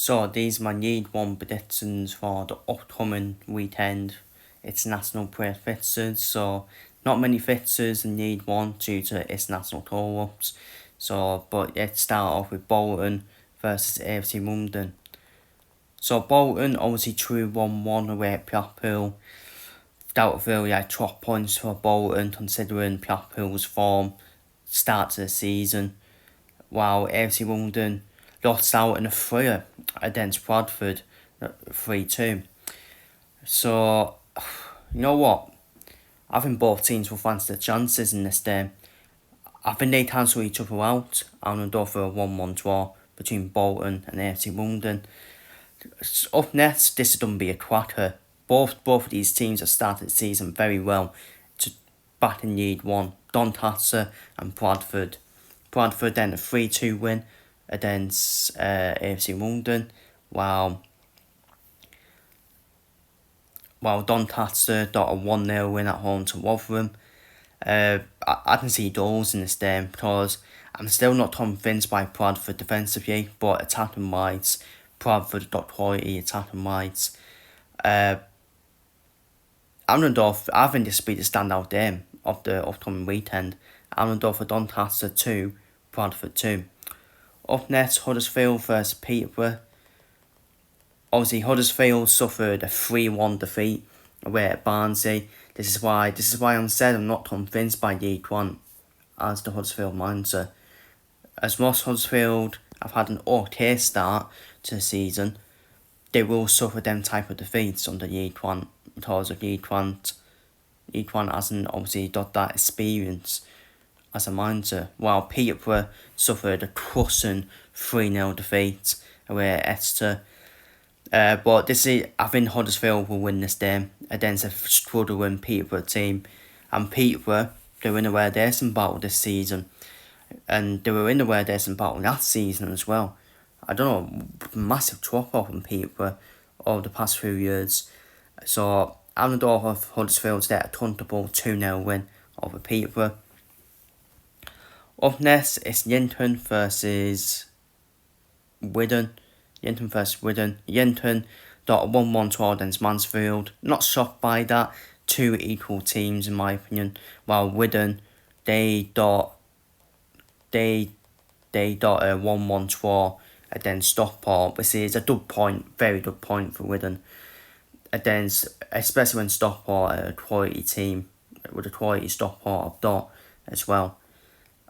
So these are my League One predictions for the upcoming weekend. It's national player fixtures, so not many fixtures in League One due to its national tour-ups. But let's start off with Bolton versus AFC London. So Bolton obviously drew 1-1 away at Blackpool. Doubtful, yeah, 12 points for Bolton considering Blackpool's form start to the season, while AFC London lost out in a thriller against Bradford, 3-2. So, you know what? I think both teams will fancy the chances in this game. I think they cancel each other out and will go for a 1-1 draw between Bolton and AFC London. Up next, this is going to be a cracker. Both of these teams have started the season very well back in League One. Doncaster and Bradford. Bradford then a 3-2 win against AFC London, while Doncaster got a 1-0 win at home to Rotherham. I can see goals in this game because I'm still not convinced by Bradford defensively, but attacking wise, Bradford got quality attacking wise. Arundel, I think this will be the standout game of the upcoming weekend. Arundel for Doncaster 2, Bradford 2. Up next, Huddersfield versus Peterborough. Obviously, Huddersfield suffered a 3-1 defeat away at Barnsley. This is why I'm said I'm not convinced by League One as the Huddersfield manager. As most Huddersfield have had an okay start to the season, they will suffer them type of defeats under League One because of League One hasn't obviously got that experience as a manager, while Peterborough suffered a crushing 3-0 defeat away at Exeter. But I think Huddersfield will win this game against a struggling Peterborough team. And Peterborough, they're in a relegation battle this season. And they were in the relegation battle last season as well. I don't know, massive drop-off in Peterborough over the past few years. So, Arundel of Huddersfield's there a comfortable 2-0 win over Peterborough. Up next, it's Yinton versus Wigan. Yinton got a 1-1 draw against Mansfield. Not shocked by that. Two equal teams in my opinion. While Wigan, they got a 1-1 draw against Stockport, which is a good point, very good point for Wigan. Especially when Stockport are a quality team, with a quality Stockport have got as well.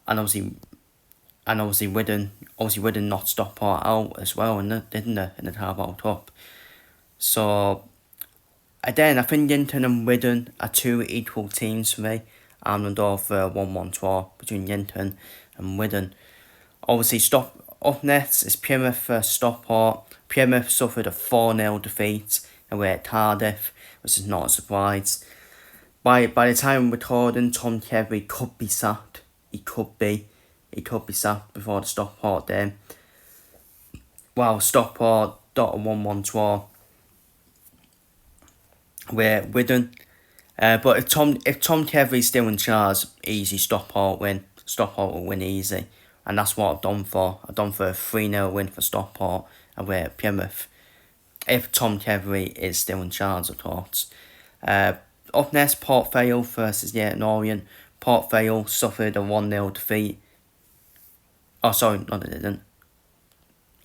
And obviously Wigan knocked Stockport out as well, didn't they, in the Carabao Cup. So, again, I think Yinton and Wigan are two equal teams for me. I'm going to go for a 1-1 draw between Yinton and Wigan. Obviously, up next is Plymouth versus Stockport. Plymouth suffered a 4-0 defeat away at Cardiff, which is not a surprise. By the time we're recording, Tom Kearney could be sacked. He could be sacked before the Stockport game. While Stockport got a 1-1 draw with Wigan. But if Tom Kearney's still in charge, easy Stockport win. Stockport will win easy. And that's what I've done for. I've done for a 3-0 win for Stockport away at Plymouth. If Tom Kearney is still in charge, of course. Up next, Port Vale versus Leyton Orient. Port Vale suffered a 1-0 defeat. Oh, sorry, no, they didn't.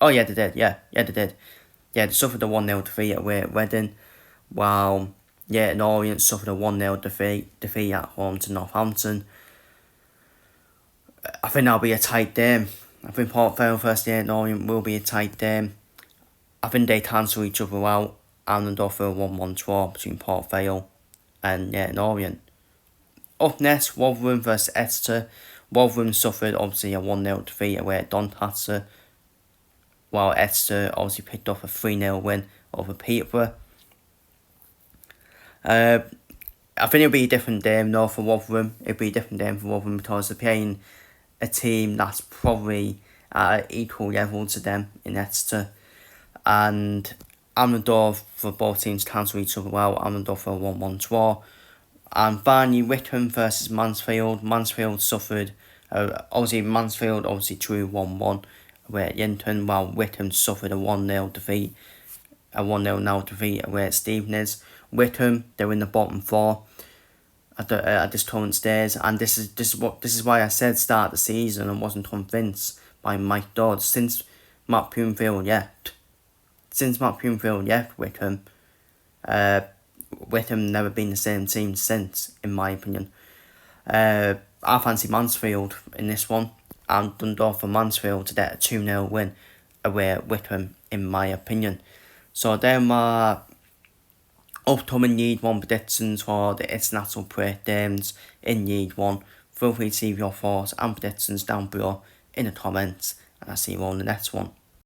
Oh, yeah, they did. Yeah, they did. Yeah, they suffered a 1-0 defeat away at Reading, while Leyton Orient suffered a 1-0 defeat at home to Northampton. I think that'll be a tight game. I think Port Vale versus Leyton Orient will be a tight game. I think they cancel each other out and go for a 1-1 draw between Port Vale and Leyton Orient. Up next, Rotherham versus Exeter. Rotherham suffered obviously a 1-0 defeat away at Doncaster, while Exeter obviously picked up a 3-0 win over Peterborough. I think it'll be a different game though for Rotherham. It'll be a different game for Rotherham because they're playing a team that's probably at an equal level to them in Exeter. And Arundel for both teams cancel each other out. Arundel for a 1-1 draw. And finally, Wickham versus Mansfield. Mansfield suffered. Mansfield drew 1-1 away at Yinton, while Wickham suffered a 1-0 defeat. A 1-0 now defeat away at Stevenage. Wickham, they're in the bottom 4 at this current stage, and this is why I said start of the season and wasn't convinced by Mike Dodds. Since Matt Bloomfield left Wickham, Wickham never been the same team since, in my opinion. I fancy Mansfield in this one, and Dundalk for Mansfield to get a 2-0 win away at Wickham, in my opinion. So they're my upcoming League 1 predictions for the international break games in League 1. Feel free to leave your thoughts and predictions down below in the comments, and I'll see you all in the next one.